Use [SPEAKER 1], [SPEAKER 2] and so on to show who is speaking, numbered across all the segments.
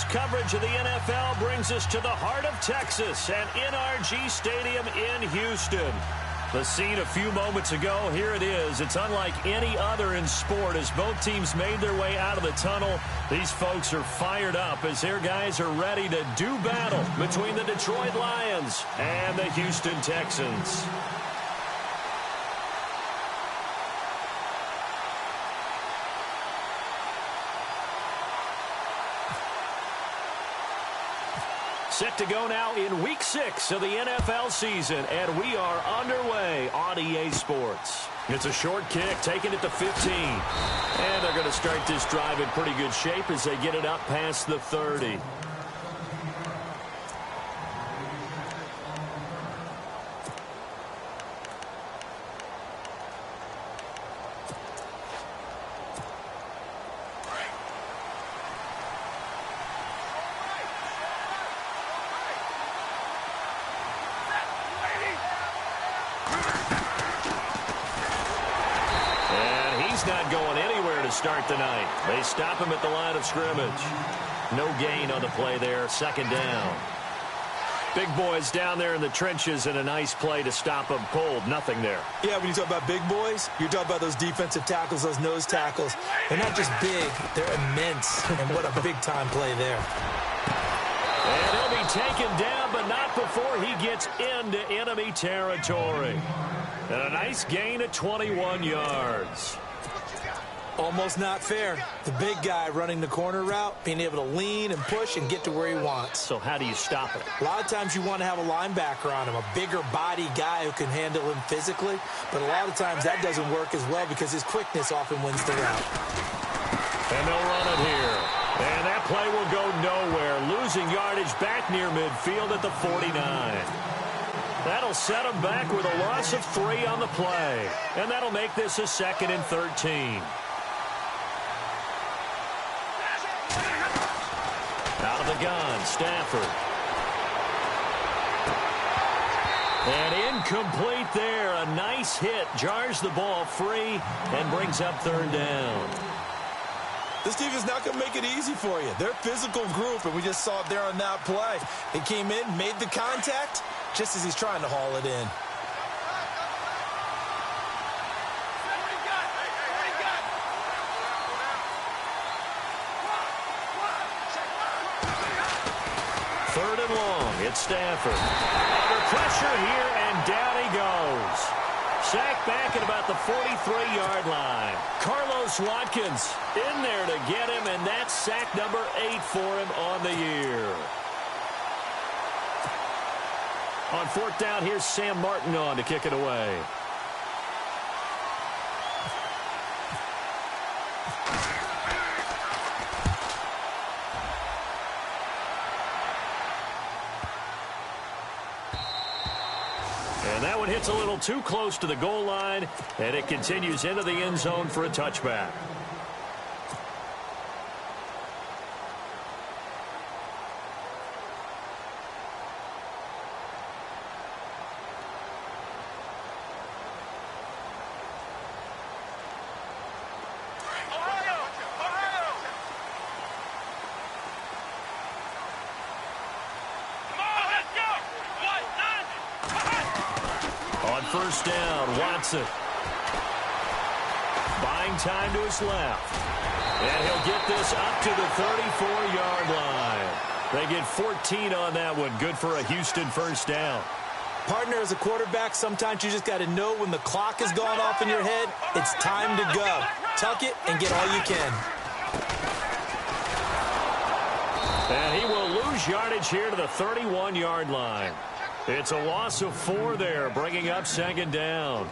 [SPEAKER 1] coverage of the NFL brings us to the heart of Texas and NRG Stadium in Houston. The scene a few moments ago, here it is. It's unlike any other in sport as both teams made their way out of the tunnel. These folks are fired up as their guys are ready to do battle between the Detroit Lions and the Houston Texans. Set to go now in Week 6 of the NFL season, and we are underway on EA Sports. It's a short kick, taking it to 15. And they're going to start this drive in pretty good shape as they get it up past the 30. Not going anywhere to start the night. They stop him at the line of scrimmage. No gain on the play there. Second down. Big boys down there in the trenches, and a nice play to stop them cold. Nothing there.
[SPEAKER 2] Yeah, when you talk about big boys, you're talking about those defensive tackles, those nose tackles. They're not just big, they're immense. And what a big-time play there.
[SPEAKER 1] And he'll be taken down, but not before he gets into enemy territory. And a nice gain of 21 yards.
[SPEAKER 2] Almost not fair. The big guy running the corner route, being able to lean and push and get to where he wants.
[SPEAKER 1] So how do you stop it?
[SPEAKER 2] A lot of times you want to have a linebacker on him, a bigger body guy who can handle him physically. But a lot of times that doesn't work as well because his quickness often wins the route.
[SPEAKER 1] And they'll run it here. And that play will go nowhere. Losing yardage back near midfield at the 49. That'll set them back with a loss of 3 on the play. And that'll make this a 2nd and 13. Out of the gun, Stafford. And incomplete there. A nice hit. Jars the ball free and brings up 3rd down.
[SPEAKER 3] This team is not going to make it easy for you. They're a physical group, and we just saw it there on that play. He came in, made the contact, just as he's trying to haul it in.
[SPEAKER 1] Third and long, it's Stafford. Under pressure here, and down he goes. Sacked back at about the 43-yard line. Carlos Watkins in there to get him, and that's sack number 8 for him on the year. On 4th down, here's Sam Martin on to kick it away. And that one hits a little too close to the goal line, and it continues into the end zone for a touchback. First down, Watson. Buying time to his left. And he'll get this up to the 34-yard line. They get 14 on that one. Good for a Houston first down.
[SPEAKER 2] Partner, as a quarterback, sometimes you just got to know when the clock has gone off in your head, it's time to go. Tuck it and get all you can.
[SPEAKER 1] And he will lose yardage here to the 31-yard line. It's a loss of 4 there, bringing up 2nd down.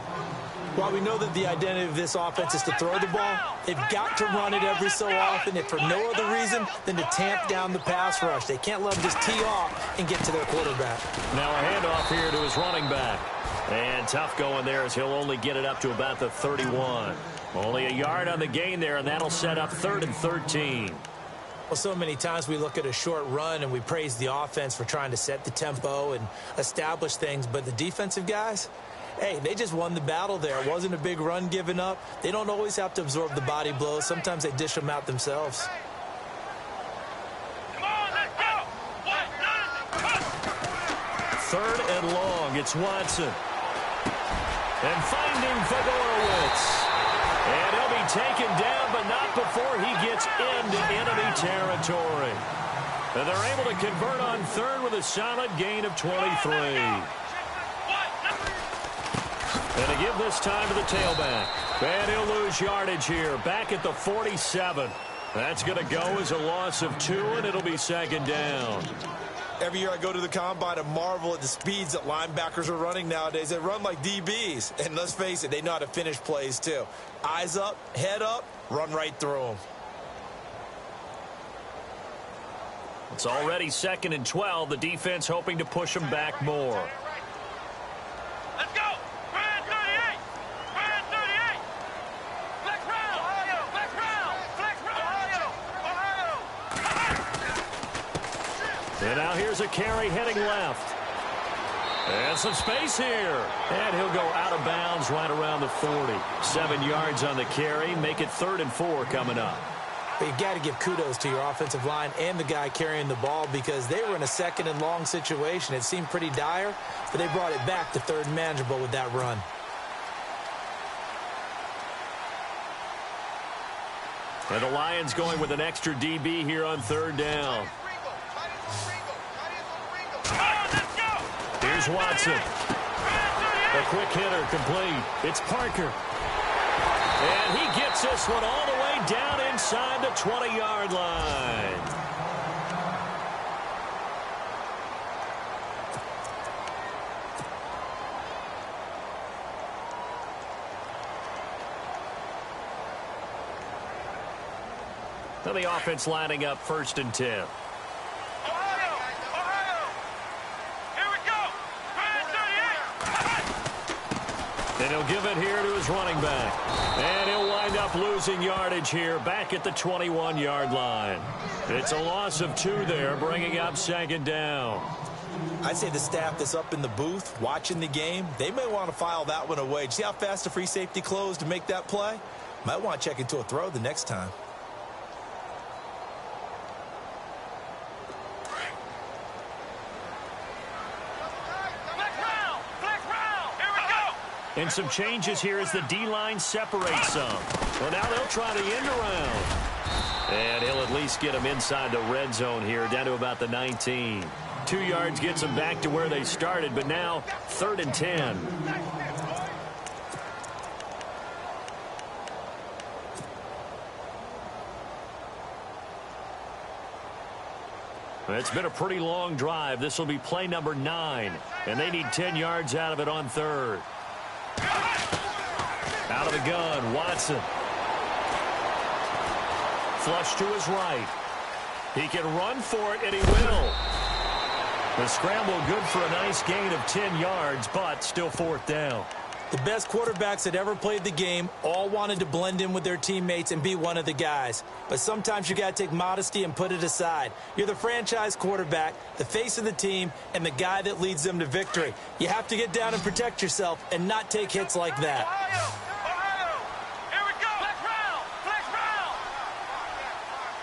[SPEAKER 2] While we know that the identity of this offense is to throw the ball, they've got to run it every so often, if for no other reason than to tamp down the pass rush. They can't let them just tee off and get to their quarterback.
[SPEAKER 1] Now a handoff here to his running back. And tough going there as he'll only get it up to about the 31. Only a yard on the gain there, and that'll set up 3rd and 13.
[SPEAKER 2] Well, so many times we look at a short run and we praise the offense for trying to set the tempo and establish things, but the defensive guys, hey, they just won the battle there. It wasn't a big run given up. They don't always have to absorb the body blows. Sometimes they dish them out themselves.
[SPEAKER 4] Come on,
[SPEAKER 1] 3rd and long. It's Watson. And finding Fedorowicz. And he'll be taken down, but not before he gets into enemy territory. And they're able to convert on 3rd with a solid gain of 23. And to give this time to the tailback. And he'll lose yardage here, back at the 47. That's going to go as a loss of 2, and it'll be 2nd down.
[SPEAKER 3] Every year I go to the combine and marvel at the speeds that linebackers are running nowadays. They run like DBs. And let's face it, they know how to finish plays too. Eyes up, head up, run right through them.
[SPEAKER 1] It's already 2nd and 12. The defense hoping to push them back more.
[SPEAKER 4] Let's go! Brand 38! Brand 38! Flex round! Ohio! Flex round! Flex round! Ohio!
[SPEAKER 1] And now here's a carry heading left. And some space here. And he'll go out of bounds right around the 40. 7 yards on the carry. Make it 3rd and 4 coming up.
[SPEAKER 2] But you got to give kudos to your offensive line and the guy carrying the ball because they were in a 2nd and long situation. It seemed pretty dire, but they brought it back to 3rd and manageable with that run.
[SPEAKER 1] And the Lions going with an extra DB here on 3rd down. Here's Watson. A quick hitter complete. It's Parker. And he gets this one all the way down inside the 20-yard line. Now the offense lining up 1st and 10.
[SPEAKER 4] Ohio! Ohio! Here we go! Brand 38!
[SPEAKER 1] And he'll give it here to his running back. And he'll wind up losing yardage here back at the 21-yard line. It's a loss of 2 there, bringing up 2nd down.
[SPEAKER 3] I'd say the staff that's up in the booth watching the game, they may want to file that one away. See how fast the free safety closed to make that play? Might want to check into a throw the next time.
[SPEAKER 1] And some changes here as the D-line separates some. Well, now they'll try the end around. And he'll at least get them inside the red zone here, down to about the 19. 2 yards gets them back to where they started, but now 3rd and 10. It's been a pretty long drive. This will be play number 9, and they need 10 yards out of it on 3rd. Out of the gun, Watson. Flush to his right. He can run for it, and he will. The scramble good for a nice gain of 10 yards, but still 4th down.
[SPEAKER 2] The best quarterbacks that ever played the game all wanted to blend in with their teammates and be one of the guys. But sometimes you got to take modesty and put it aside. You're the franchise quarterback, the face of the team, and the guy that leads them to victory. You have to get down and protect yourself and not take hits like that.
[SPEAKER 4] Ohio! Ohio! Here we go! Flex round! Flex round!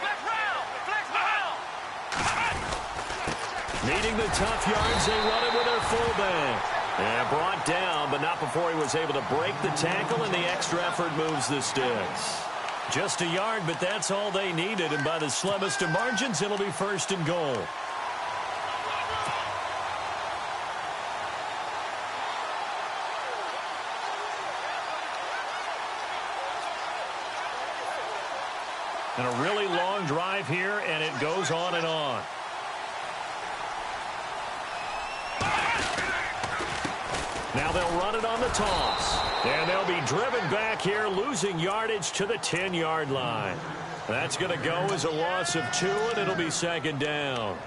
[SPEAKER 4] Flex round! Flex round!
[SPEAKER 1] Needing the tough yards, they run it with their fullback. And brought down, but not before he was able to break the tackle, and the extra effort moves the sticks. Just a yard, but that's all they needed, and by the slimmest of margins, it'll be 1st and goal. And a really long drive here, and it goes on and on. Now they'll run it on the toss. And they'll be driven back here, losing yardage to the 10-yard line. That's going to go as a loss of 2, and it'll be 2nd down.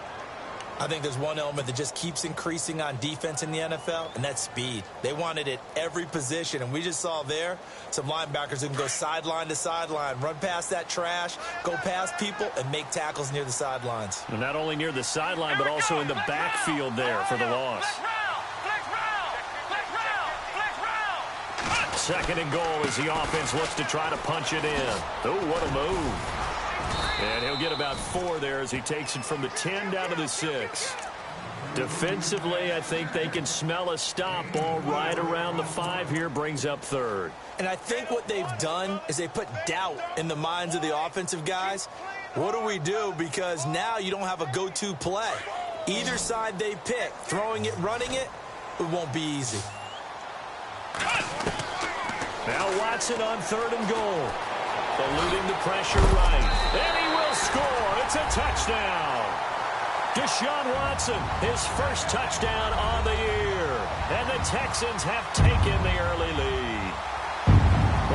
[SPEAKER 3] I think there's one element that just keeps increasing on defense in the NFL, and that's speed. They want it at every position, and we just saw there some linebackers who can go sideline to sideline, run past that trash, go past people, and make tackles near the sidelines.
[SPEAKER 1] And not only near the sideline, but also in the backfield there for the loss. 2nd and goal as the offense looks to try to punch it in. Oh, what a move. And he'll get about 4 there as he takes it from the 10 down to the 6. Defensively, I think they can smell a stop. Ball right around the 5 here, brings up third.
[SPEAKER 2] And I think what they've done is they put doubt in the minds of the offensive guys. What do we do? Because now you don't have a go-to play. Either side they pick, throwing it, running it, it won't be easy.
[SPEAKER 1] Now Watson on 3rd and goal. Eluding the pressure right. And he will score. It's a touchdown. Deshaun Watson, his first touchdown on the year. And the Texans have taken the early lead.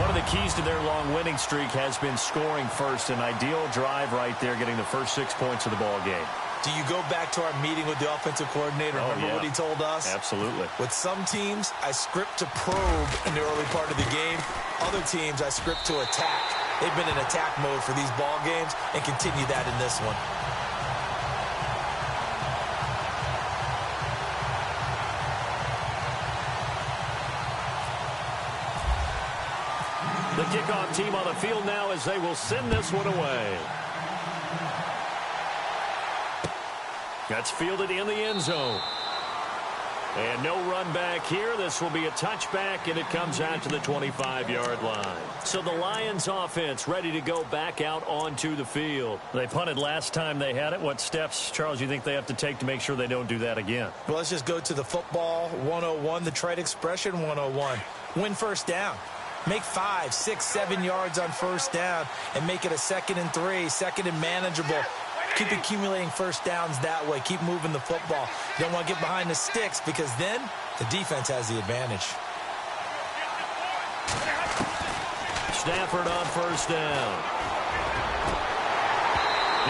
[SPEAKER 1] One of the keys to their long winning streak has been scoring first. An ideal drive right there, getting the first 6 points of the ball game.
[SPEAKER 2] Do you go back to our meeting with the offensive coordinator? Remember what he told us?
[SPEAKER 1] Absolutely.
[SPEAKER 2] With some teams, I script to probe in the early part of the game. Other teams, I script to attack. They've been in attack mode for these ball games and continue that in this one.
[SPEAKER 1] The kickoff team on the field now as they will send this one away. That's fielded in the end zone. And no run back here. This will be a touchback, and it comes out to the 25-yard line. So the Lions offense ready to go back out onto the field. They punted last time they had it. What steps, Charles, do you think they have to take to make sure they don't do that again?
[SPEAKER 2] Well, let's just go to the football 101, the trade expression 101. Win first down. Make 5, 6, 7 yards on first down and make it a 2nd and 3, 2nd and manageable. Keep accumulating first downs that way. Keep moving the football. You don't want to get behind the sticks because then the defense has the advantage.
[SPEAKER 1] Stafford on first down.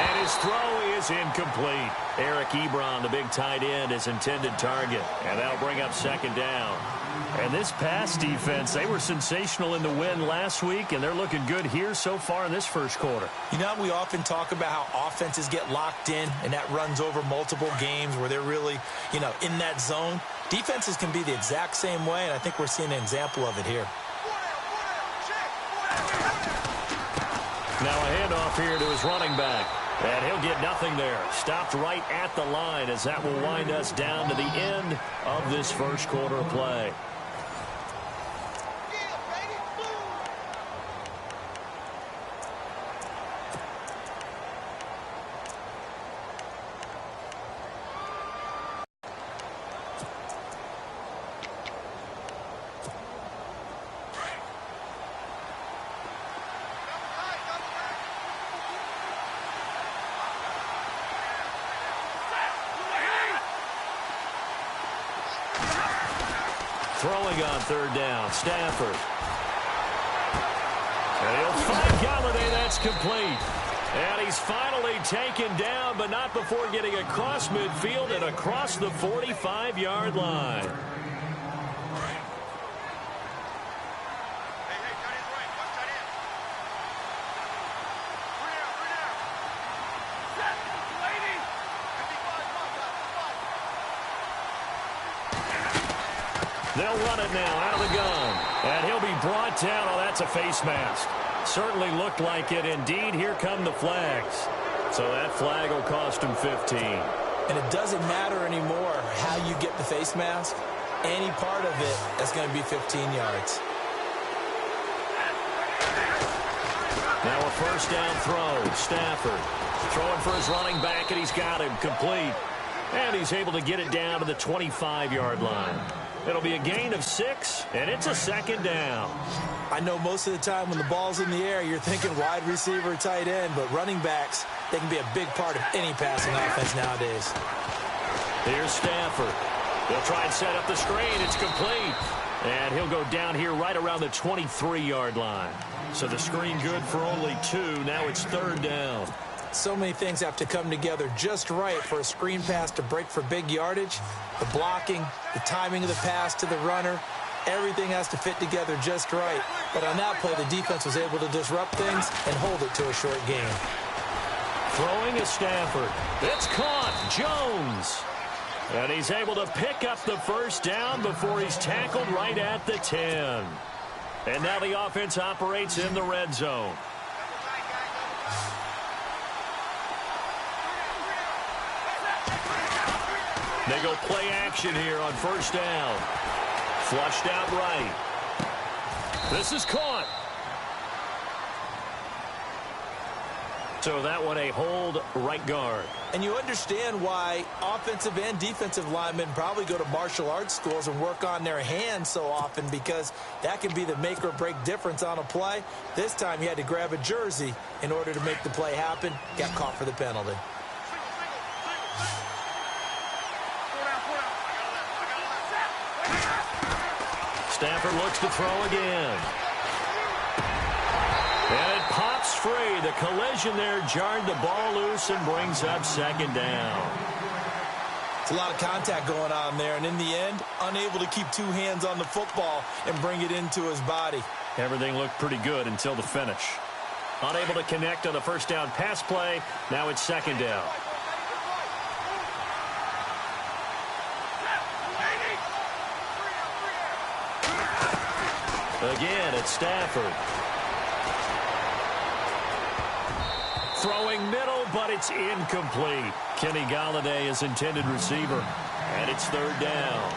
[SPEAKER 1] And his throw is incomplete. Eric Ebron, the big tight end, his intended target. And that'll bring up 2nd down. And this pass defense, they were sensational in the win last week, and they're looking good here so far in this first quarter.
[SPEAKER 2] You know, we often talk about how offenses get locked in, and that runs over multiple games where they're really, in that zone. Defenses can be the exact same way, and I think we're seeing an example of it here.
[SPEAKER 1] Now a handoff here to his running back. And he'll get nothing there. Stopped right at the line as that will wind us down to the end of this first quarter of play. Throwing on 3rd down, Stafford. And he'll find Galladay. That's complete. And he's finally taken down, but not before getting across midfield and across the 45-yard line. They'll run it now out of the gun. And he'll be brought down. Oh, that's a face mask. Certainly looked like it. Indeed, here come the flags. So that flag will cost him 15.
[SPEAKER 2] And it doesn't matter anymore how you get the face mask. Any part of it, that's going to be 15 yards.
[SPEAKER 1] Now a first down throw. Stafford throwing for his running back, and he's got him complete. And he's able to get it down to the 25-yard line. It'll be a gain of 6, and it's a 2nd down.
[SPEAKER 2] I know most of the time when the ball's in the air, you're thinking wide receiver, tight end, but running backs, they can be a big part of any passing offense nowadays.
[SPEAKER 1] Here's Stafford. They'll try and set up the screen. It's complete. And he'll go down here right around the 23-yard line. So the screen good for only 2. Now it's 3rd down.
[SPEAKER 2] So many things have to come together just right for a screen pass to break for big yardage. The blocking, the timing of the pass to the runner, everything has to fit together just right. But on that play, the defense was able to disrupt things and hold it to a short gain.
[SPEAKER 1] Throwing is Stafford. It's caught. Jones. And he's able to pick up the first down before he's tackled right at the 10. And now the offense operates in the red zone. They go play action here on first down. Flushed out right. This is caught. So that one a hold right guard.
[SPEAKER 2] And you understand why offensive and defensive linemen probably go to martial arts schools and work on their hands so often, because that can be the make or break difference on a play. This time he had to grab a jersey in order to make the play happen. Got caught for the penalty.
[SPEAKER 1] Stafford looks to throw again. And it pops free. The collision there jarred the ball loose and brings up second down.
[SPEAKER 2] It's a lot of contact going on there, and in the end, unable to keep two hands on the football and bring it into his body.
[SPEAKER 1] Everything looked pretty good until the finish. Unable to connect on the first down pass play. Now it's second down. Again, it's Stafford. Throwing middle, but it's incomplete. Kenny Golladay is intended receiver, and it's third down.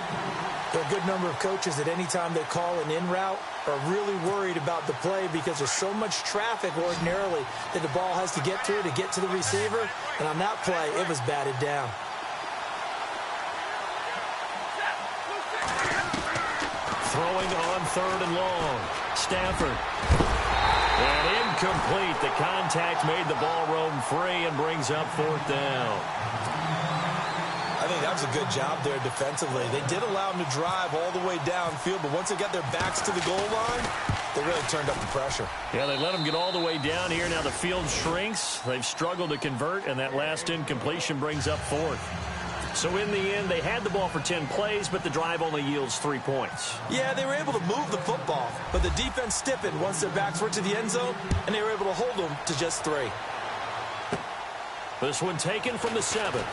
[SPEAKER 2] There are a good number of coaches that any time they call an in route are really worried about the play, because there's so much traffic ordinarily that the ball has to get through to get to the receiver. And on that play, it was batted down.
[SPEAKER 1] Throwing on third and long. Stafford. And incomplete. The contact made the ball roam free and brings up fourth down.
[SPEAKER 2] I think that was a good job there defensively. They did allow them to drive all the way downfield, but once they got their backs to the goal line, they really turned up the pressure.
[SPEAKER 1] Yeah, they let them get all the way down here. Now the field shrinks. They've struggled to convert, and that last incompletion brings up fourth. So in the end, they had the ball for 10 plays, but the drive only yields 3 points.
[SPEAKER 2] Yeah, they were able to move the football, but the defense stiffened once their backs were to the end zone, and they were able to hold them to just 3.
[SPEAKER 1] This one taken from the 7.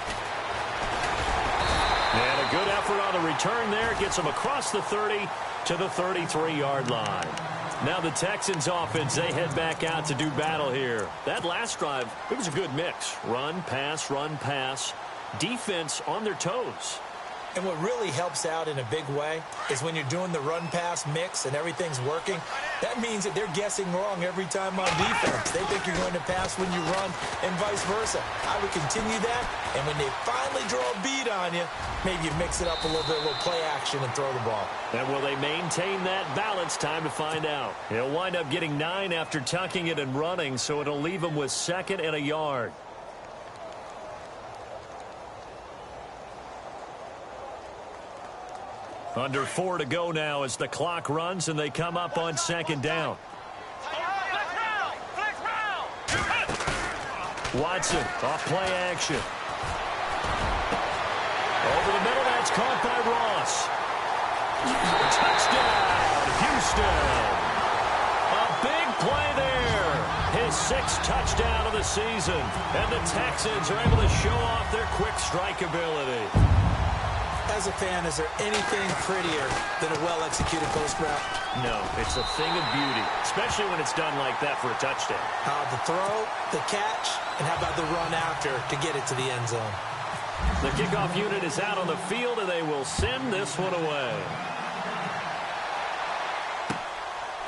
[SPEAKER 1] And a good effort on the return there. Gets them across the 30 to the 33-yard line. Now the Texans offense, they head back out to do battle here. That last drive, it was a good mix. Run, pass, defense on their toes.
[SPEAKER 2] And what really helps out in a big way is when you're doing the run-pass mix and everything's working, that means that they're guessing wrong every time on defense. They think you're going to pass when you run and vice versa. I would continue that, and when they finally draw a bead on you, maybe you mix it up a little bit, a little play action, and throw the ball.
[SPEAKER 1] And will they maintain that balance? Time to find out. He'll wind up getting 9 after tucking it and running, so it'll leave him with 2nd and a yard. Under 4 to go now as the clock runs, and they come up on 2nd down. Watson off play action. Over the middle, that's caught by Ross. Touchdown, Houston. A big play there. His 6th touchdown of the season. And the Texans are able to show off their quick strike ability.
[SPEAKER 2] As a fan, is there anything prettier than a well-executed post route?
[SPEAKER 1] No, it's a thing of beauty, especially when it's done like that for a touchdown.
[SPEAKER 2] The throw, the catch, and how about the run after to get it to the end zone?
[SPEAKER 1] The kickoff unit is out on the field, and they will send this one away.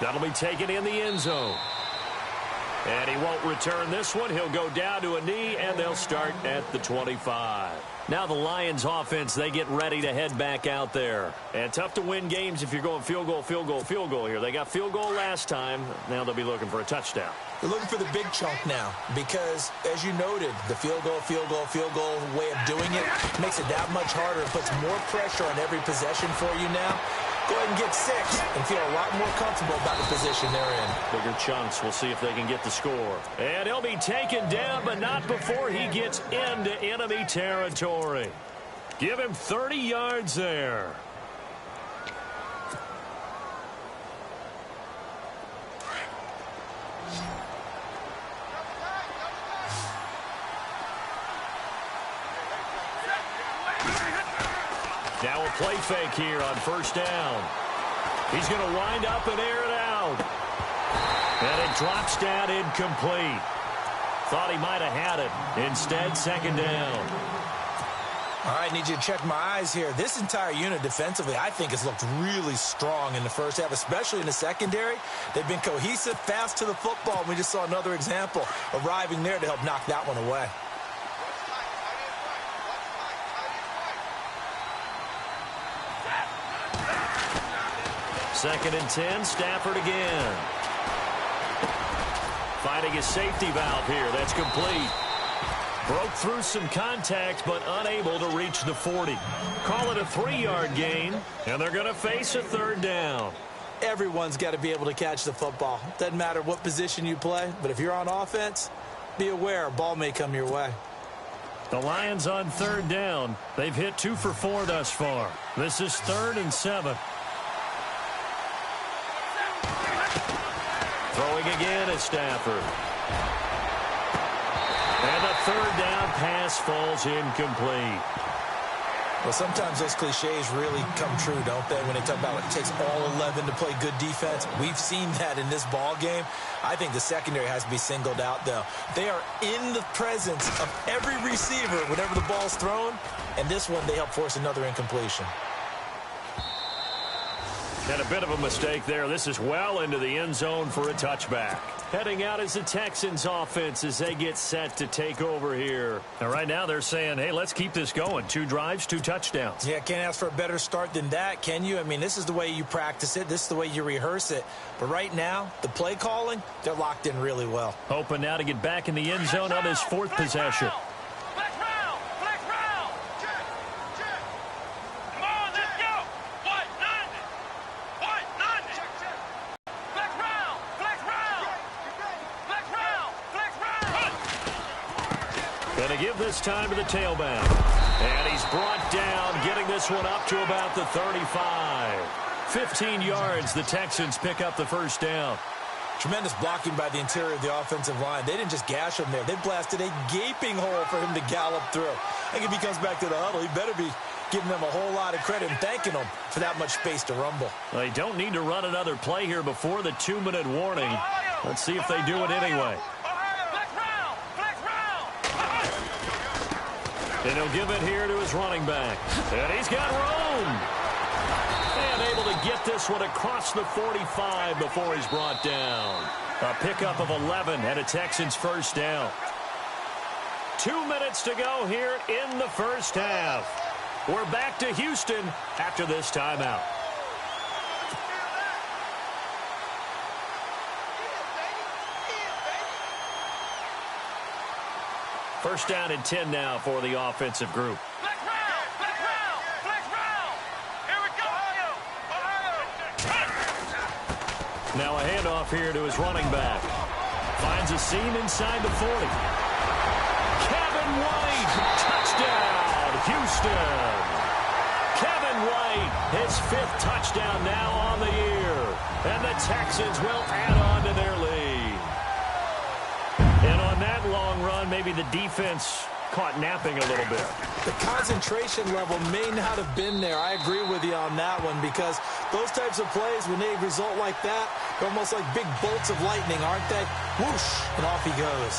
[SPEAKER 1] That'll be taken in the end zone. And he won't return this one. He'll go down to a knee, and they'll start at the 25. Now the Lions offense, they get ready to head back out there. And tough to win games if you're going field goal here. They got field goal last time. Now they'll be looking for a touchdown.
[SPEAKER 2] They're looking for the big chunk now because, as you noted, the field goal way of doing it makes it that much harder. It puts more pressure on every possession for you now. Go ahead and get 6 and feel a lot more comfortable about the position they're in.
[SPEAKER 1] Bigger chunks. We'll see if they can get the score. And he'll be taken down, but not before he gets into enemy territory. Give him 30 yards there. Now a play fake here on first down. He's going to wind up and air it out. And it drops down incomplete. Thought he might have had it. Instead, second down.
[SPEAKER 2] All right, need you to check my eyes here. This entire unit defensively, I think, has looked really strong in the first half, especially in the secondary. They've been cohesive, fast to the football, and we just saw another example arriving there to help knock that one away.
[SPEAKER 1] Second and 10, Stafford again. Finding a safety valve here. That's complete. Broke through some contact, but unable to reach the 40. Call it a 3-yard gain, and they're going to face a third down.
[SPEAKER 2] Everyone's got to be able to catch the football. Doesn't matter what position you play, but if you're on offense, be aware a ball may come your way.
[SPEAKER 1] The Lions on third down. They've hit 2 for 4 thus far. This is 3rd and 7. Throwing again at Stafford. And the third down pass falls incomplete.
[SPEAKER 2] Well, sometimes those cliches really come true, don't they, when they talk about it takes all 11 to play good defense. We've seen that in this ball game. I think the secondary has to be singled out, though. They are in the presence of every receiver whenever the ball's thrown, and this one they help force another incompletion.
[SPEAKER 1] And a bit of a mistake there. This is well into the end zone for a touchback. Heading out is the Texans offense as they get set to take over here. And right now they're saying, hey, let's keep this going. 2 drives, 2 touchdowns.
[SPEAKER 2] Yeah, can't ask for a better start than that, can you? I mean, this is the way you practice it. This is the way you rehearse it. But right now, the play calling, they're locked in really well.
[SPEAKER 1] Hoping now to get back in the end zone on his 4th possession. Going to give this time to the tailback. And he's brought down, getting this one up to about the 35. 15 yards, the Texans pick up the first down.
[SPEAKER 2] Tremendous blocking by the interior of the offensive line. They didn't just gash him there. They blasted a gaping hole for him to gallop through. I think if he comes back to the huddle, he better be giving them a whole lot of credit and thanking them for that much space to rumble.
[SPEAKER 1] They don't need to run another play here before the 2-minute warning. Let's see if they do it anyway. And he'll give it here to his running back. And he's got room. And able to get this one across the 45 before he's brought down. A pickup of 11 and a Texans first down. 2 minutes to go here in the first half. We're back to Houston after this timeout. First down and 10 now for the offensive group.
[SPEAKER 4] Flex round! Flex round! Flex round! Here we go!
[SPEAKER 1] Now a handoff here to his running back. Finds a seam inside the 40. Kevin White, touchdown, Houston. Kevin White, his 5th touchdown now on the year. And the Texans will add on to their lead. And on that long run, maybe the defense caught napping a little bit.
[SPEAKER 2] The concentration level may not have been there. I agree with you on that one because those types of plays, when they result like that, they're almost like big bolts of lightning, aren't they? Whoosh, and off he goes.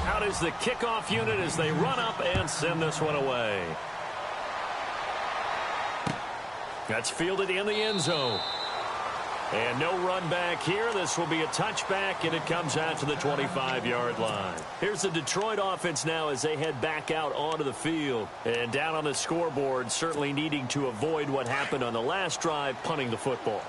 [SPEAKER 1] Out is the kickoff unit as they run up and send this one away. That's fielded in the end zone. And no run back here. This will be a touchback, and it comes out to the 25-yard line. Here's the Detroit offense now as they head back out onto the field. And down on the scoreboard, certainly needing to avoid what happened on the last drive, punting the football.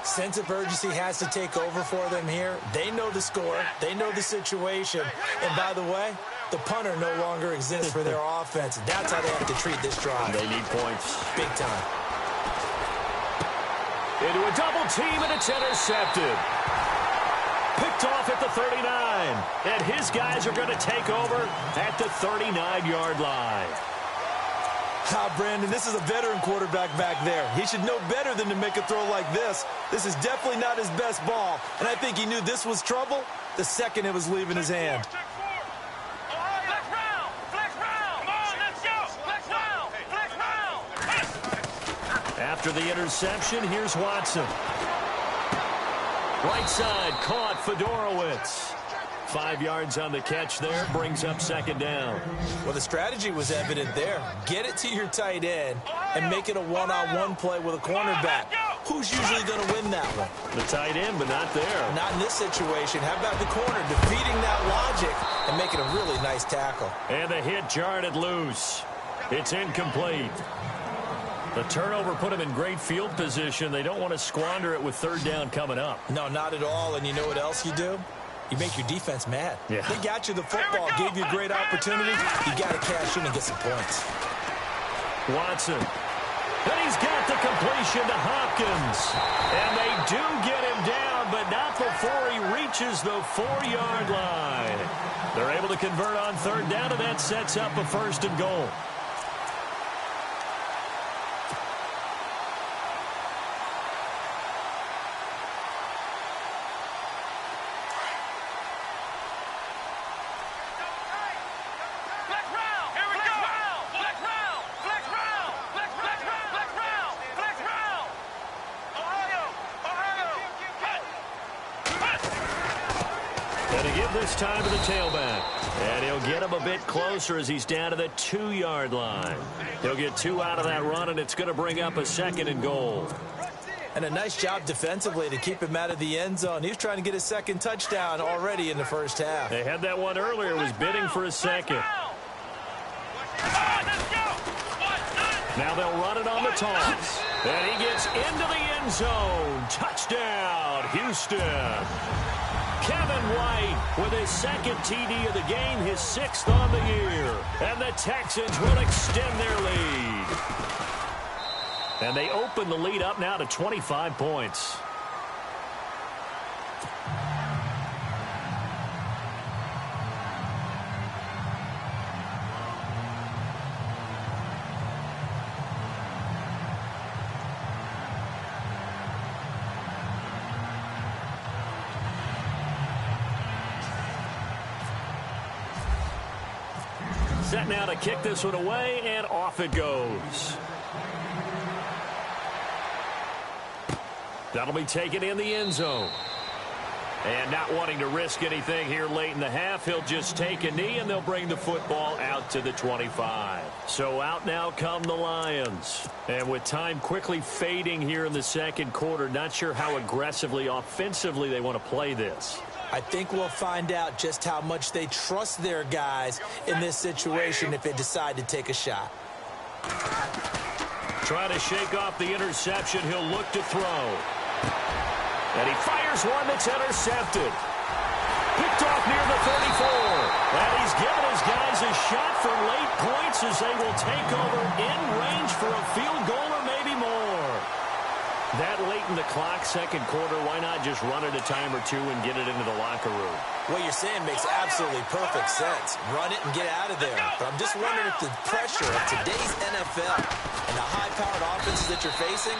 [SPEAKER 2] Sense of urgency has to take over for them here. They know the score. They know the situation. And by the way, the punter no longer exists for their offense. That's how they have to treat this drive.
[SPEAKER 1] They need points.
[SPEAKER 2] Big time.
[SPEAKER 1] Into a double team, and it's intercepted. Picked off at the 39. And his guys are going to take over at the 39-yard line.
[SPEAKER 2] Brandon, this is a veteran quarterback back there. He should know better than to make a throw like this. This is definitely not his best ball. And I think he knew this was trouble the second it was leaving his hand.
[SPEAKER 1] After the interception, here's Watson. Right side, caught Fedorowicz. 5 yards on the catch there, brings up second down.
[SPEAKER 2] Well, the strategy was evident there. Get it to your tight end and make it a one-on-one play with a cornerback. Who's usually going to win that one?
[SPEAKER 1] The tight end, but not there.
[SPEAKER 2] Not in this situation. How about the corner defeating that logic and making a really nice tackle?
[SPEAKER 1] And the hit jarred it loose. It's incomplete. The turnover put him in great field position. They don't want to squander it with third down coming up.
[SPEAKER 2] No, not at all. And you know what else you do? You make your defense mad.
[SPEAKER 1] Yeah.
[SPEAKER 2] They got you the football, gave you a great opportunity. You got to cash in and get some points.
[SPEAKER 1] Watson. And he's got the completion to Hopkins. And they do get him down, but not before he reaches the 4-yard line. They're able to convert on third down, and that sets up a first and goal. This time to the tailback. And he'll get him a bit closer as he's down to the 2-yard line. He'll get 2 out of that run, and it's going to bring up a second and goal.
[SPEAKER 2] And a nice job defensively to keep him out of the end zone. He was trying to get his second touchdown already in the first half.
[SPEAKER 1] They had that one earlier, was bidding for a second. Now they'll run it on the toss. And he gets into the end zone. Touchdown, Houston. Kevin White with his second TD of the game, his 6th on the year. And the Texans will extend their lead. And they open the lead up now to 25 points. Set now to kick this one away, and off it goes. That'll be taken in the end zone. And not wanting to risk anything here late in the half, he'll just take a knee, and they'll bring the football out to the 25. So out now come the Lions. And with time quickly fading here in the second quarter, not sure how aggressively, offensively they want to play this.
[SPEAKER 2] I think we'll find out just how much they trust their guys in this situation if they decide to take a shot.
[SPEAKER 1] Trying to shake off the interception. He'll look to throw. And he fires one that's intercepted. Picked off near the 34. And he's given his guys a shot for late points as they will take over in range for a field goal or maybe more. That late in the clock, second quarter, why not just run it a time or two and get it into the locker room?
[SPEAKER 2] What you're saying makes absolutely perfect sense. Run it and get out of there. But I'm just wondering if the pressure of today's NFL and the high-powered offenses that you're facing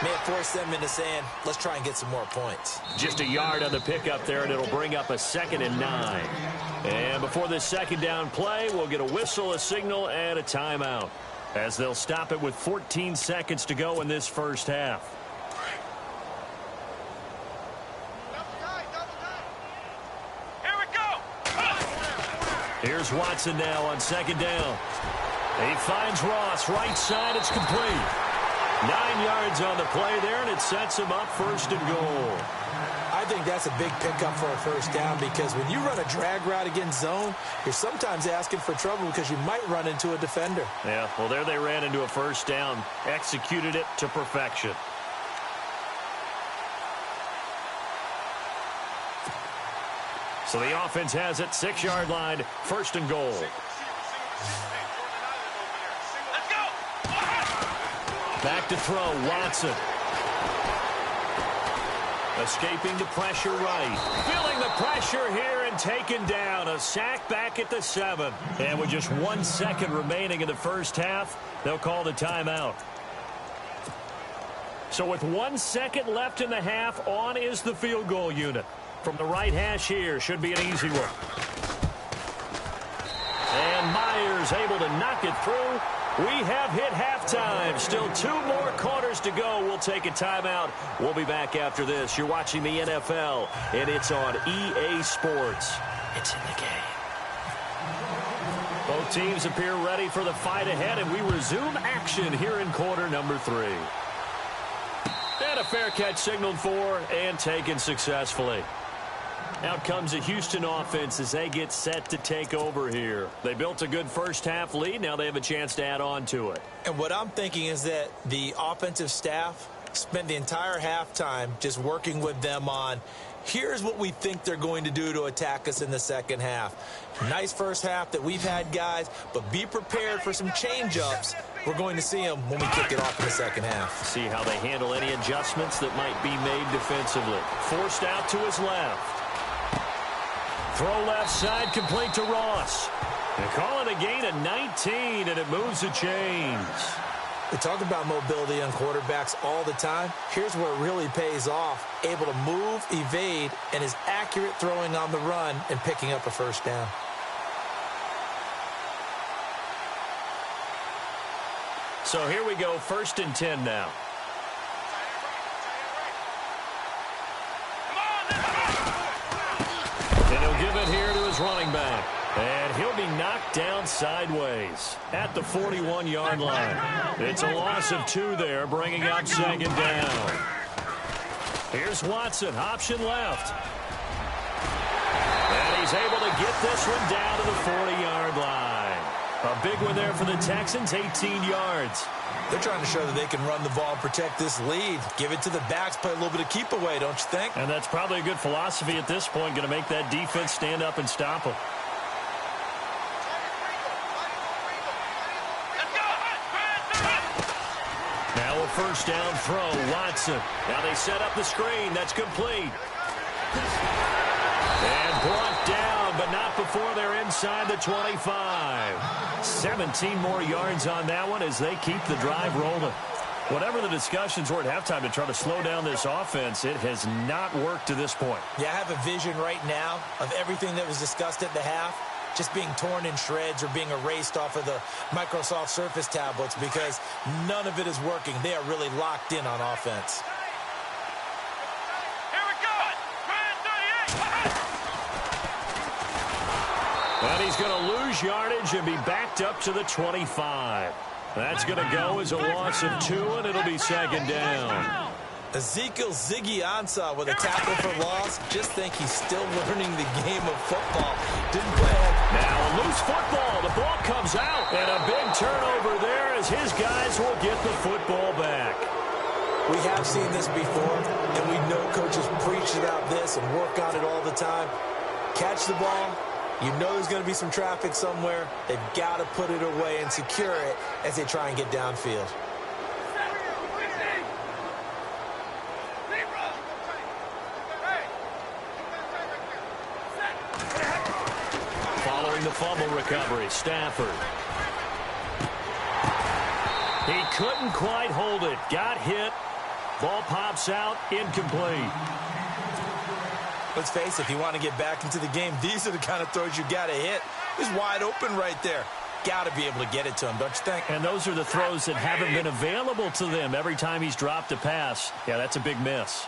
[SPEAKER 2] may have forced them into saying, let's try and get some more points.
[SPEAKER 1] Just a yard on the pickup there, and it'll bring up a 2nd and 9. And before this second down play, we'll get a whistle, a signal, and a timeout, as they'll stop it with 14 seconds to go in this first half. Here's Watson now on second down. He finds Ross, right side, it's complete. 9 yards on the play there, and it sets him up first and goal.
[SPEAKER 2] I think that's a big pickup for a first down because when you run a drag route against zone, you're sometimes asking for trouble because you might run into a defender.
[SPEAKER 1] Yeah, well, there they ran into a first down, executed it to perfection. So the offense has it, 6-yard line, first and goal.
[SPEAKER 4] Let's go!
[SPEAKER 1] Back to throw, Watson. Escaping the pressure right. Feeling the pressure here and taken down. A sack back at the 7. And with just 1 second remaining in the first half, they'll call the timeout. So with 1 second left in the half, on is the field goal unit. From the right hash here, should be an easy one. And Myers able to knock it through. We have hit halftime. Still 2 more quarters to go. We'll take a timeout. We'll be back after this. You're watching the NFL, and it's on EA Sports.
[SPEAKER 2] It's in the game.
[SPEAKER 1] Both teams appear ready for the fight ahead, and we resume action here in quarter number 3. And a fair catch signaled for and taken successfully. Out comes the Houston offense as they get set to take over here. They built a good first half lead. Now they have a chance to add on to it.
[SPEAKER 2] And what I'm thinking is that the offensive staff spent the entire halftime just working with them on, here's what we think they're going to do to attack us in the second half. Nice first half that we've had, guys, but be prepared for some change-ups. We're going to see them when we kick it off in the second half.
[SPEAKER 1] See how they handle any adjustments that might be made defensively. Forced out to his left. Throw left side, complete to Ross. They call it a gain of 19, and it moves the chains.
[SPEAKER 2] We talk about mobility on quarterbacks all the time. Here's where it really pays off. Able to move, evade, and is accurate throwing on the run and picking up a first down.
[SPEAKER 1] So here we go, 1st and 10 now. And he'll give it here to his running back. And he'll be knocked down sideways at the 41-yard line. It's a loss of 2 there, bringing up 2nd down. Here's Watson, option left. And he's able to get this one down to the 40-yard line. A big one there for the Texans, 18 yards.
[SPEAKER 2] They're trying to show that they can run the ball and protect this lead. Give it to the backs, play a little bit of keep away, don't you think?
[SPEAKER 1] And that's probably a good philosophy at this point, going to make that defense stand up and stop them. Now a first down throw, Watson. Now they set up the screen. That's complete. And brought down, but not before they're inside the 25. 17 more yards on that one as they keep the drive rolling. Whatever the discussions were at halftime to try to slow down this offense, it has not worked to this point.
[SPEAKER 2] Yeah, I have a vision right now of everything that was discussed at the half just being torn in shreds or being erased off of the Microsoft Surface tablets because none of it is working. They are really locked in on offense.
[SPEAKER 4] Here we go.
[SPEAKER 1] And he's going to lose yardage and be backed up to the 25. That's going to go as a loss of 2, and it'll be 2nd down.
[SPEAKER 2] Ezekiel Ziggy Ansah with a tackle for loss. Just think he's still learning the game of football. Didn't play it.
[SPEAKER 1] Now a loose football. The ball comes out. And a big turnover there as his guys will get the football back.
[SPEAKER 2] We have seen this before, and we know coaches preach about this and work on it all the time. Catch the ball. You know there's going to be some traffic somewhere. They've got to put it away and secure it as they try and get downfield.
[SPEAKER 1] Following the fumble recovery, Stafford. He couldn't quite hold it. Got hit. Ball pops out. Incomplete.
[SPEAKER 2] Let's face it, if you want to get back into the game, these are the kind of throws you got to hit. He's wide open right there. Got to be able to get it to him, don't you think?
[SPEAKER 1] And those are the throws that haven't been available to them every time he's dropped a pass. Yeah, that's a big miss.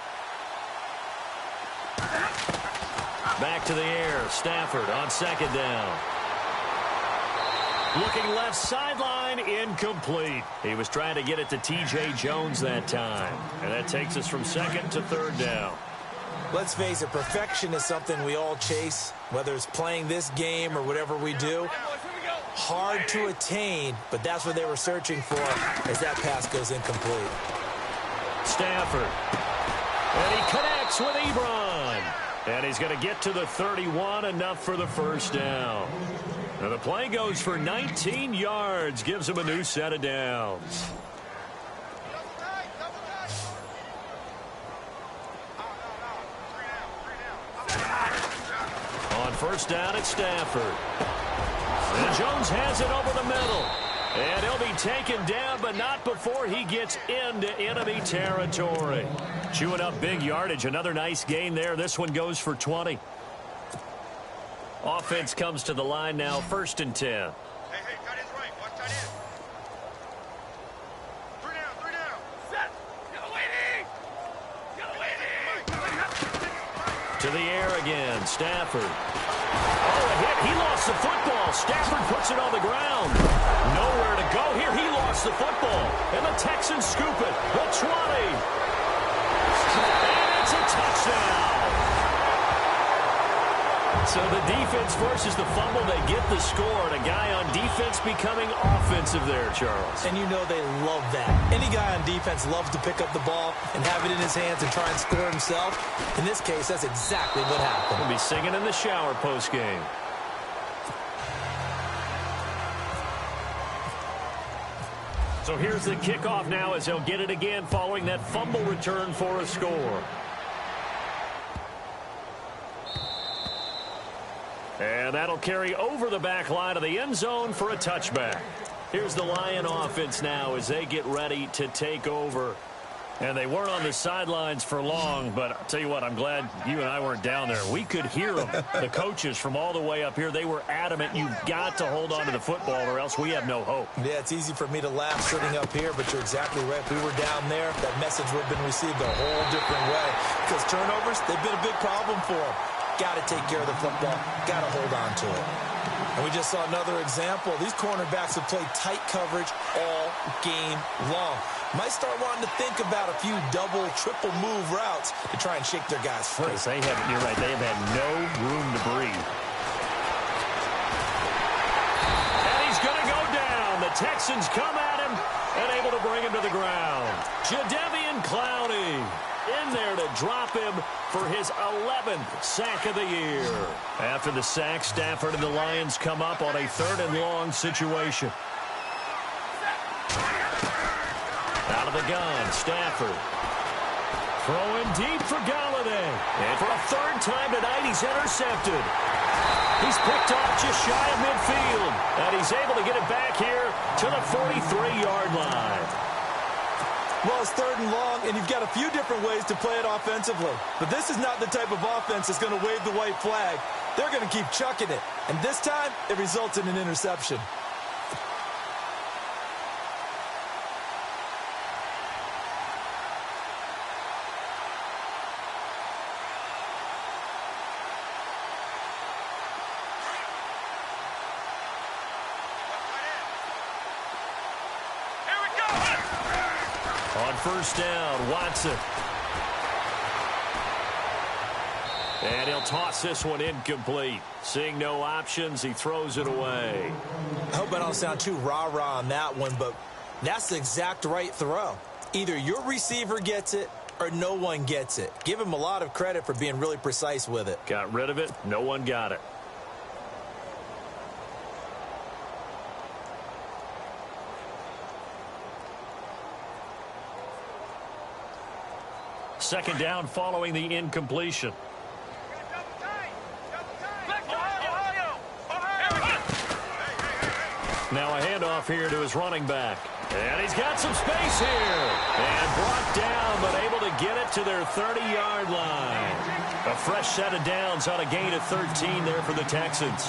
[SPEAKER 1] Back to the air. Stafford on 2nd down. Looking left sideline, incomplete. He was trying to get it to T.J. Jones that time. And that takes us from 2nd to 3rd down.
[SPEAKER 2] Let's face it, perfection is something we all chase, whether it's playing this game or whatever we do. Hard to attain, but that's what they were searching for as that pass goes incomplete.
[SPEAKER 1] Stafford. And he connects with Ebron. And he's going to get to the 31, enough for the first down. Now the play goes for 19 yards, gives him a new set of downs. On first down, it's Stafford. And Jones has it over the middle. And he'll be taken down, but not before he gets into enemy territory. Chewing up big yardage. Another nice gain there. This one goes for 20. Offense comes to the line now, 1st and 10.
[SPEAKER 4] Hey, tight end's right. Watch tight end. 3 down. Set. Get away.
[SPEAKER 1] To the air again, Stafford. Oh, a hit. He lost the football. Stafford puts it on the ground. Nowhere to go here. He lost the football. And the Texans scoop it. The 20. And it's a touchdown. So the defense forces the fumble. They get the score. And a guy on defense becoming offensive there, Charles.
[SPEAKER 2] And you know they love that. Any guy on defense loves to pick up the ball and have it in his hands and try and score himself. In this case, that's exactly what happened.
[SPEAKER 1] He'll be singing in the shower post-game. So here's the kickoff now as they'll get it again following that fumble return for a score. And that'll carry over the back line of the end zone for a touchback. Here's the Lion offense now as they get ready to take over. And they weren't on the sidelines for long, but I'll tell you what, I'm glad you and I weren't down there. We could hear them, the coaches from all the way up here. They were adamant, you've got to hold on to the football or else we have no hope.
[SPEAKER 2] Yeah, it's easy for me to laugh sitting up here, but you're exactly right. If we were down there, that message would have been received a whole different way. Because turnovers, they've been a big problem for them. Got to take care of the football. Got to hold on to it. And we just saw another example. These cornerbacks have played tight coverage all game long. Might start wanting to think about a few double, triple move routes to try and shake their guys free.
[SPEAKER 1] Yes, you're right. They have had no room to breathe. And he's going to go down. The Texans come at him and able to bring him to the ground. Jadeveon Clowney in there to drop him for his 11th sack of the year. After the sack, Stafford and the Lions come up on a 3rd and long situation. Out of the gun, Stafford. Throwing deep for Galladay. And for a 3rd time tonight, he's intercepted. He's picked off just shy of midfield. And he's able to get it back here to the 43-yard line.
[SPEAKER 2] Well, it's 3rd and long, and you've got a few different ways to play it offensively. But this is not the type of offense that's going to wave the white flag. They're going to keep chucking it. And this time, it results in an interception.
[SPEAKER 1] On 1st down, Watson. And he'll toss this one incomplete. Seeing no options, he throws it away.
[SPEAKER 2] I hope I don't sound too rah-rah on that one, but that's the exact right throw. Either your receiver gets it or no one gets it. Give him a lot of credit for being really precise with it.
[SPEAKER 1] Got rid of it. No one got it. Second down following the incompletion. Now a handoff here to his running back. And he's got some space here. And brought down, but able to get it to their 30-yard line. A fresh set of downs on a gain of 13 there for the Texans.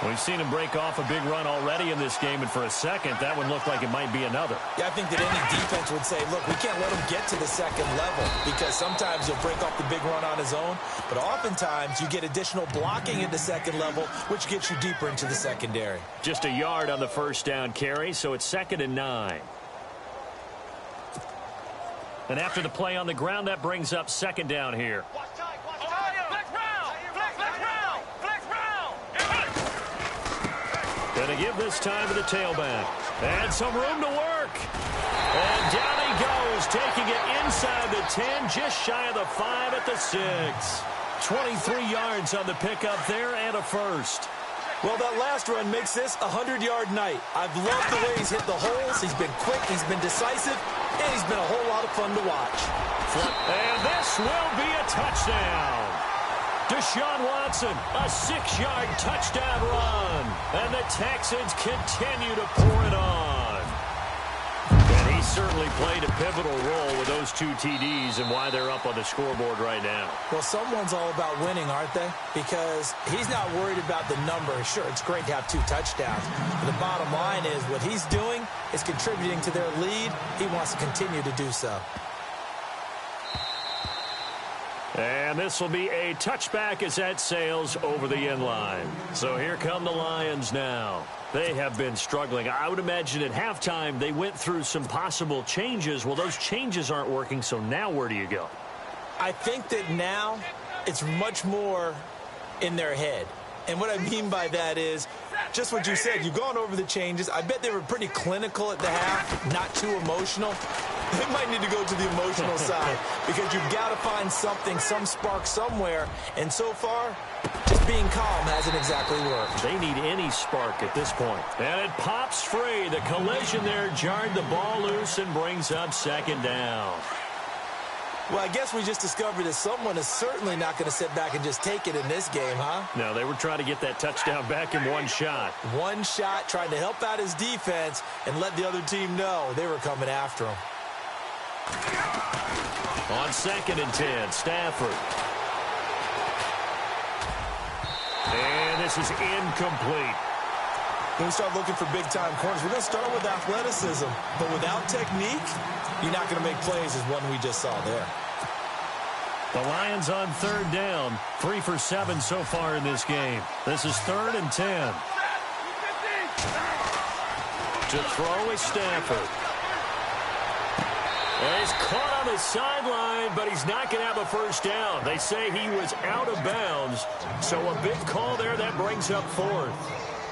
[SPEAKER 1] We've seen him break off a big run already in this game, and for a second, that one looked like it might be another.
[SPEAKER 2] Yeah, I think that any defense would say, look, we can't let him get to the second level because sometimes he'll break off the big run on his own, but oftentimes you get additional blocking at the second level, which gets you deeper into the secondary.
[SPEAKER 1] Just a yard on the 1st down carry, so it's 2nd and 9. And after the play on the ground, that brings up 2nd down here. Going to give this time to the tailback. And some room to work. And down he goes, taking it inside the 10, just shy of the 5 at the 6. 23 yards on the pickup there and a first.
[SPEAKER 2] Well, that last run makes this a 100-yard night. I've loved the way he's hit the holes. He's been quick, he's been decisive, and he's been a whole lot of fun to watch.
[SPEAKER 1] And this will be a touchdown. Deshaun Watson, a 6-yard touchdown run. And the Texans continue to pour it on. And he certainly played a pivotal role with those 2 TDs and why they're up on the scoreboard right now.
[SPEAKER 2] Well, someone's all about winning, aren't they? Because he's not worried about the number. Sure, it's great to have 2 touchdowns. But the bottom line is what he's doing is contributing to their lead. He wants to continue to do so.
[SPEAKER 1] And this will be a touchback as that sails over the end line. So here come the Lions now. They have been struggling. I would imagine at halftime they went through some possible changes. Well, those changes aren't working, so now where do you go?
[SPEAKER 2] I think that now it's much more in their head. And what I mean by that is just what you said. You've gone over the changes. I bet they were pretty clinical at the half, not too emotional. They might need to go to the emotional side because you've got to find something, some spark somewhere. And so far, just being calm hasn't exactly worked.
[SPEAKER 1] They need any spark at this point. And it pops free. The collision there jarred the ball loose and brings up second down.
[SPEAKER 2] Well, I guess we just discovered that someone is certainly not going to sit back and just take it in this game, huh?
[SPEAKER 1] No, they were trying to get that touchdown back in one shot.
[SPEAKER 2] One shot, trying to help out his defense and let the other team know they were coming after him.
[SPEAKER 1] On 2nd and 10, Stafford. And this is incomplete.
[SPEAKER 2] When we start looking for big-time corners, we're going to start with athleticism. But without technique, you're not going to make plays as one we just saw there.
[SPEAKER 1] The Lions on 3rd down. 3 for 7 so far in this game. This is 3rd and 10. To throw is Stafford. And he's caught on the sideline, but he's not going to have a first down. They say he was out of bounds. So a big call there that brings up 4th.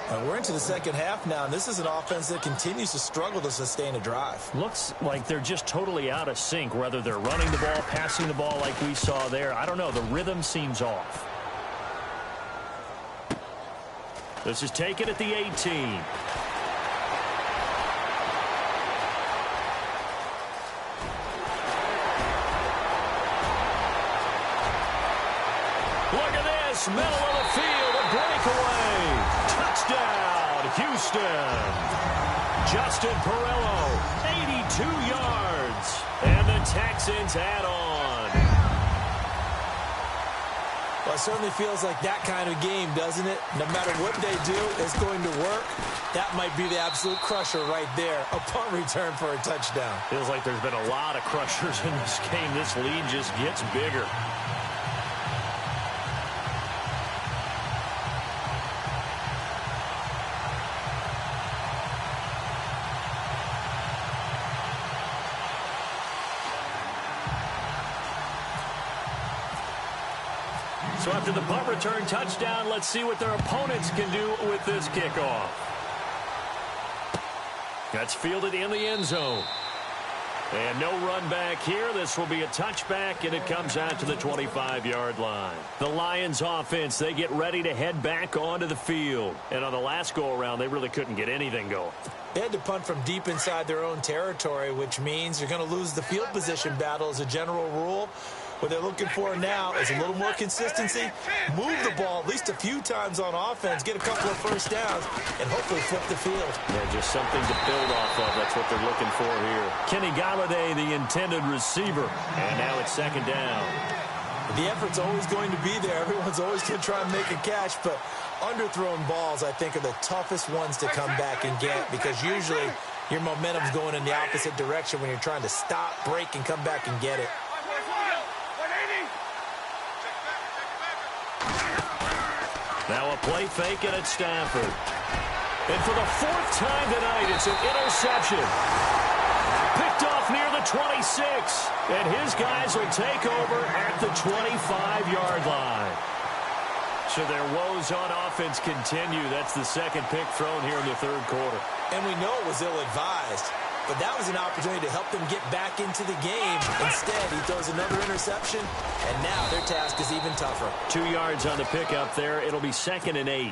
[SPEAKER 2] And we're into the second half now, and this is an offense that continues to struggle to sustain a drive.
[SPEAKER 1] Looks like they're just totally out of sync, whether they're running the ball, passing the ball like we saw there. I don't know. The rhythm seems off. This is taken at the 18. Look at this. Middle of the field, a breakaway. Touchdown, Houston. Justin Perillo, 82 yards. And the Texans add on.
[SPEAKER 2] Well, it certainly feels like that kind of game, doesn't it? No matter what they do, it's going to work. That might be the absolute crusher right there. A punt return for a touchdown.
[SPEAKER 1] Feels like there's been a lot of crushers in this game. This lead just gets bigger. So after the punt return touchdown, let's see what their opponents can do with this kickoff. That's fielded in the end zone. And no run back here. This will be a touchback, and it comes out to the 25-yard line. The Lions offense, they get ready to head back onto the field. And on the last go-around, they really couldn't get anything going.
[SPEAKER 2] They had to punt from deep inside their own territory, which means you're going to lose the field position battle as a general rule. What they're looking for now is a little more consistency, move the ball at least a few times on offense, get a couple of first downs, and hopefully flip the field.
[SPEAKER 1] Yeah, just something to build off of. That's what they're looking for here. Kenny Galladay, the intended receiver. And now it's 2nd down.
[SPEAKER 2] The effort's always going to be there. Everyone's always going to try and make a catch, but underthrown balls, I think, are the toughest ones to come back and get because usually your momentum's going in the opposite direction when you're trying to stop, break, and come back and get it.
[SPEAKER 1] Now a play fake and it's Stafford. And for the 4th time tonight, it's an interception. Picked off near the 26. And his guys will take over at the 25-yard line. So their woes on offense continue. That's the 2nd pick thrown here in the 3rd quarter.
[SPEAKER 2] And we know it was ill-advised. But that was an opportunity to help them get back into the game. Instead, he throws another interception, and now their task is even tougher.
[SPEAKER 1] 2 yards on the pickup there. It'll be 2nd and 8.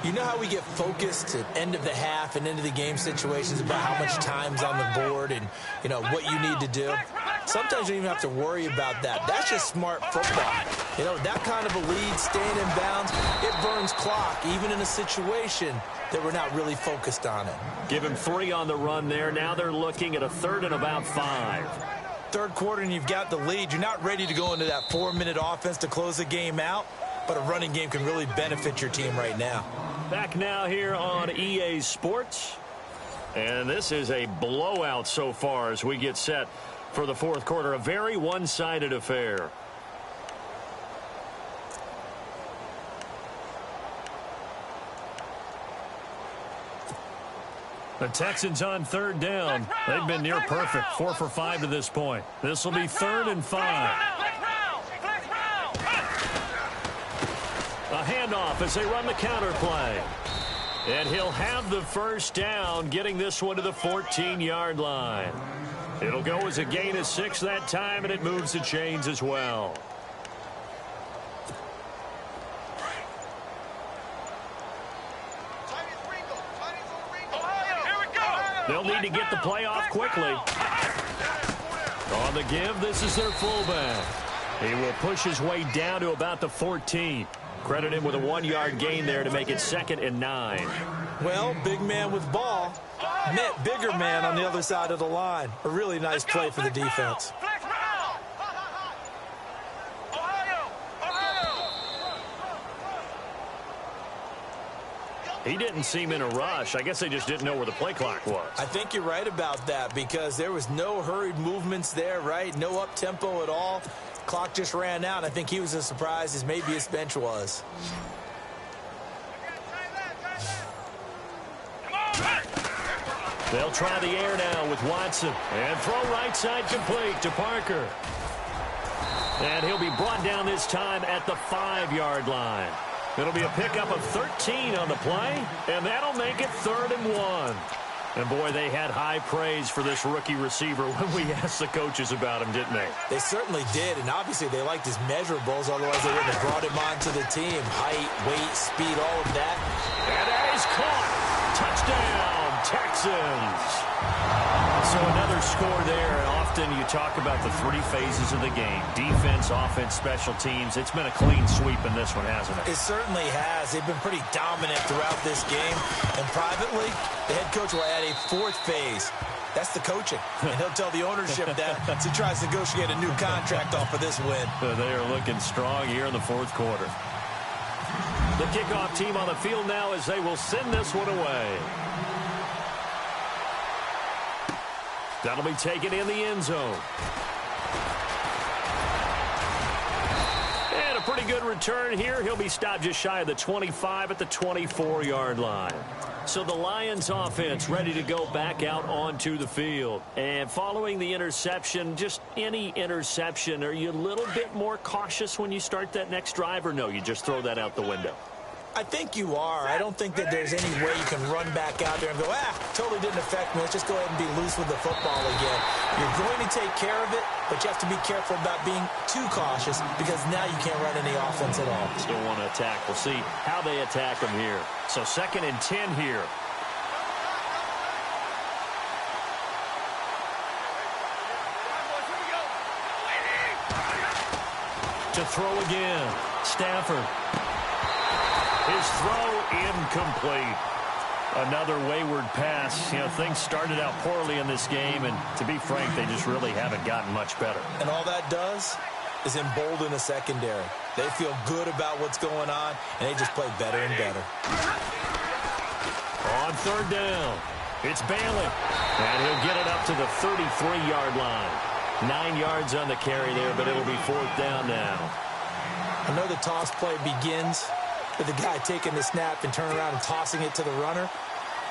[SPEAKER 2] You know how we get focused at end of the half and into the game situations about how much time's on the board and, you know, what you need to do? Sometimes you don't even have to worry about that. That's just smart football. You know, that kind of a lead, staying in bounds, it burns clock, even in a situation that we're not really focused on it.
[SPEAKER 1] Give him 3 on the run there. Now they're looking at a 3rd and about 5.
[SPEAKER 2] 3rd quarter and you've got the lead. You're not ready to go into that 4-minute offense to close the game out, but a running game can really benefit your team right now.
[SPEAKER 1] Back now here on EA Sports. And this is a blowout so far as we get set for the 4th quarter. A very one-sided affair. The Texans on third down. They've been near perfect, 4 for 5 to this point. This will be 3rd and 5. A handoff as they run the counter play. And he'll have the first down, getting this one to the 14-yard line. It'll go as a gain of 6 that time, and it moves the chains as well. They'll need to get the play off quickly. On the give, this is their fullback. He will push his way down to about the 14. Credit him with a 1-yard gain there to make it 2nd and 9.
[SPEAKER 2] Well, big man with ball met bigger man on the other side of the line. A really nice play for the defense.
[SPEAKER 1] He didn't seem in a rush. I guess they just didn't know where the play clock was.
[SPEAKER 2] I think you're right about that because there was no hurried movements there, right? No up-tempo at all. Clock just ran out. I think he was as surprised as maybe his bench was.
[SPEAKER 1] They'll try the air now with Watson. And throw right side complete to Parker. And he'll be brought down this time at the 5-yard line. It'll be a pickup of 13 on the play, and that'll make it 3rd and 1. And, boy, they had high praise for this rookie receiver when we asked the coaches about him, didn't they?
[SPEAKER 2] They certainly did, and obviously they liked his measurables, otherwise they wouldn't have brought him onto the team. Height, weight, speed, all of that.
[SPEAKER 1] And that is caught. Touchdown, Texans. So another score there, and often you talk about the 3 phases of the game. Defense, offense, special teams. It's been a clean sweep in this one, hasn't it?
[SPEAKER 2] It certainly has. They've been pretty dominant throughout this game. And privately, the head coach will add a 4th phase. That's the coaching. And he'll tell the ownership that as he tries to negotiate a new contract off of this win.
[SPEAKER 1] They are looking strong here in the 4th quarter. The kickoff team on the field now as they will send this one away. That'll be taken in the end zone. And a pretty good return here. He'll be stopped just shy of the 25 at the 24-yard line. So the Lions offense ready to go back out onto the field. And following the interception, just any interception, are you a little bit more cautious when you start that next drive, or no, you just throw that out the window?
[SPEAKER 2] I think you are. I don't think that there's any way you can run back out there and go, totally didn't affect me. Let's just go ahead and be loose with the football again. You're going to take care of it, but you have to be careful about being too cautious because now you can't run any offense at all.
[SPEAKER 1] Still want to attack. We'll see how they attack them here. So 2nd and 10 here. To throw again. Stafford. His throw incomplete. Another wayward pass. You know, things started out poorly in this game, and to be frank, they just really haven't gotten much better.
[SPEAKER 2] And all that does is embolden the secondary. They feel good about what's going on, and they just play better and better.
[SPEAKER 1] On 3rd down, it's Bailey. And he'll get it up to the 33-yard line. 9 yards on the carry there, but it'll be 4th down now.
[SPEAKER 2] I know the toss play begins with the guy taking the snap and turning around and tossing it to the runner.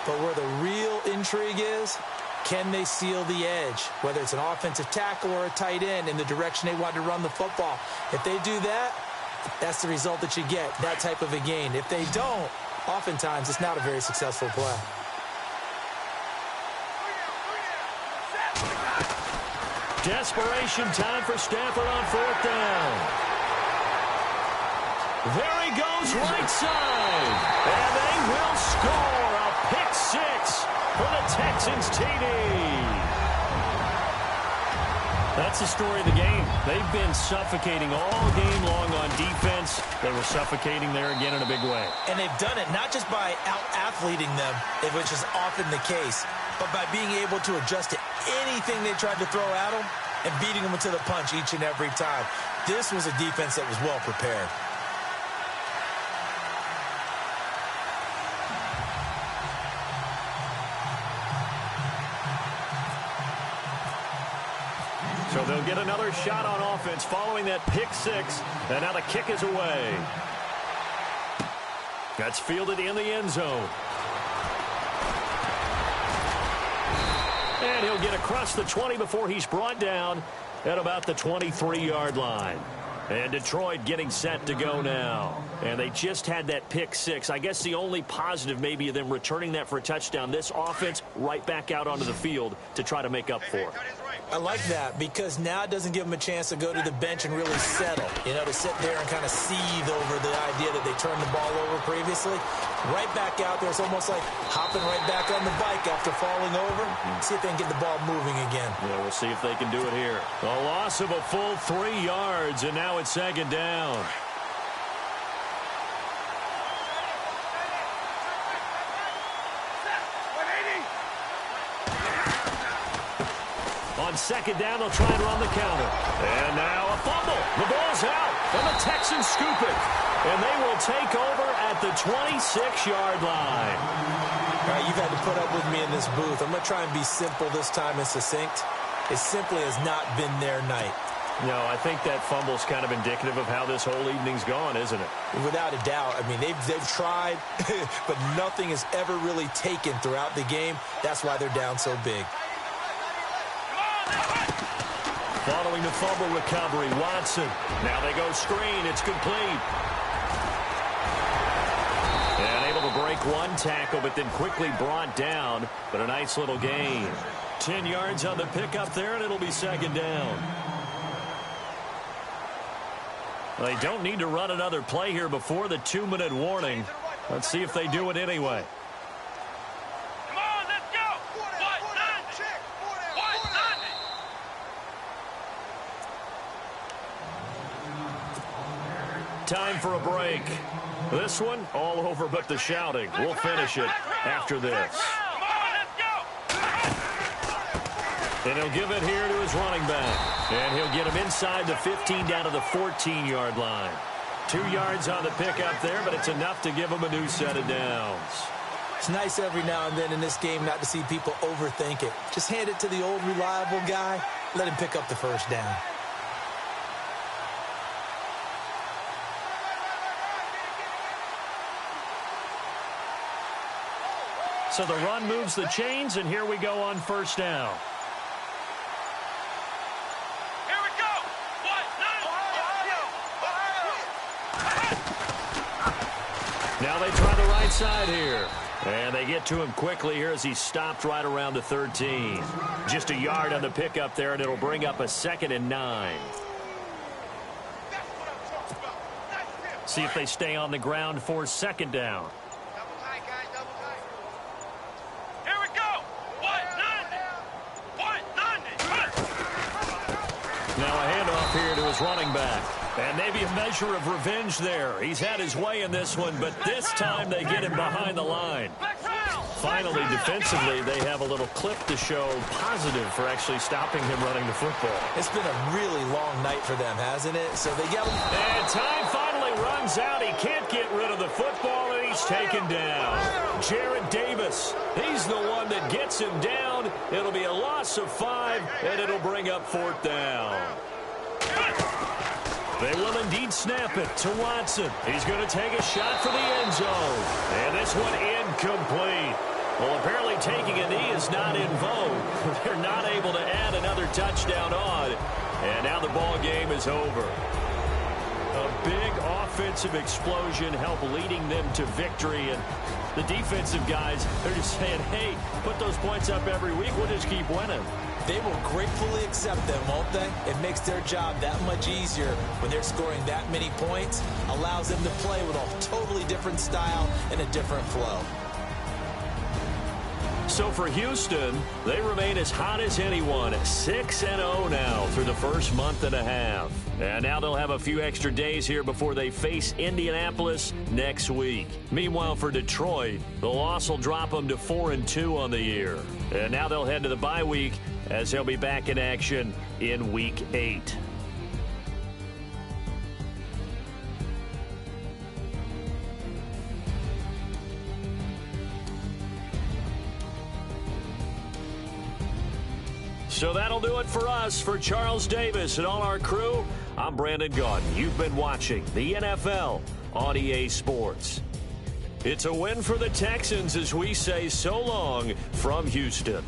[SPEAKER 2] But where the real intrigue is, can they seal the edge? Whether it's an offensive tackle or a tight end in the direction they want to run the football. If they do that, that's the result that you get, that type of a gain. If they don't, oftentimes it's not a very successful play.
[SPEAKER 1] Desperation time for Stafford on 4th down. There he goes right side. And they will score a pick 6 for the Texans TD. That's the story of the game. They've been suffocating all game long on defense. They were suffocating there again in a big way.
[SPEAKER 2] And they've done it not just by out-athleting them, which is often the case, but by being able to adjust to anything they tried to throw at them and beating them to the punch each and every time. This was a defense that was well prepared.
[SPEAKER 1] So they'll get another shot on offense following that pick 6. And now the kick is away. That's fielded in the end zone. And he'll get across the 20 before he's brought down at about the 23-yard line. And Detroit getting set to go now. And they just had that pick six. I guess the only positive maybe of them returning that for a touchdown. This offense right back out onto the field to try to make up for it.
[SPEAKER 2] I like that because now it doesn't give them a chance to go to the bench and really settle, to sit there and kind of seethe over the idea that they turned the ball over previously. Right back out there, it's almost like hopping right back on the bike after falling over. See if they can get the ball moving again.
[SPEAKER 1] Yeah, we'll see if they can do it here. A loss of a full 3 yards, and now it's second down. On second down, they'll try and run the counter. And now a fumble. The ball's out, and the Texans scoop it. And they will take over at the 26-yard line.
[SPEAKER 2] All right, you've had to put up with me in this booth. I'm going to try and be simple this time and succinct. It simply has not been their night.
[SPEAKER 1] No, I think that fumble's kind of indicative of how this whole evening's gone, isn't it?
[SPEAKER 2] Without a doubt. I mean, they've tried, but nothing has ever really taken throughout the game. That's why they're down so big.
[SPEAKER 1] Following the fumble recovery, Watson. Now they go screen. It's complete. And able to break one tackle, but then quickly brought down. But a nice little gain. 10 yards on the pickup there, and it'll be second down. They don't need to run another play here before the 2-minute warning. Let's see if they do it anyway.
[SPEAKER 4] Come on, let's go.
[SPEAKER 1] Time for a break. This one, all over but the shouting. We'll finish it after this.
[SPEAKER 4] Come on, let's go.
[SPEAKER 1] And he'll give it here to his running back. And he'll get him inside the 15 down to the 14-yard line. 2 yards on the pickup there, but it's enough to give him a new set of downs.
[SPEAKER 2] It's nice every now and then in this game not to see people overthink it. Just hand it to the old reliable guy. Let him pick up the first down.
[SPEAKER 1] So the run moves the chains, and here we go on first down.
[SPEAKER 4] Here we go.
[SPEAKER 1] Now they try the right side here. And they get to him quickly here as he stopped right around the 13. Just a yard on the pickup there, and it'll bring up a 2nd and 9. See if they stay on the ground for second down. Now a handoff here to his running back. And maybe a measure of revenge there. He's had his way in this one, but this time they get him behind the line. Finally, defensively, they have a little clip to show positive for actually stopping him running the football.
[SPEAKER 2] It's been a really long night for them, hasn't it? So they get him.
[SPEAKER 1] And time finally runs out. He can't get rid of the football, and he's taken down. Jared Davis, he's the one that gets him down. It'll be a loss of 5, and it'll bring up 4th down. They will indeed snap it to Watson. He's going to take a shot for the end zone. And this one incomplete. Well, apparently taking a knee is not in vogue. They're not able to add another touchdown on. And now the ball game is over. A big offensive explosion helped leading them to victory. And the defensive guys, they're just saying, hey, put those points up every week. We'll just keep winning.
[SPEAKER 2] They will gratefully accept them, won't they? It makes their job that much easier when they're scoring that many points. Allows them to play with a totally different style and a different flow.
[SPEAKER 1] So for Houston, they remain as hot as anyone, 6-0 now through the first month and a half. And now they'll have a few extra days here before they face Indianapolis next week. Meanwhile, for Detroit, the loss will drop them to 4-2 on the year. And now they'll head to the bye week as they'll be back in action in Week 8. So that'll do it for us. For Charles Davis and all our crew, I'm Brandon Gaudin. You've been watching the NFL on EA Sports. It's a win for the Texans as we say so long from Houston.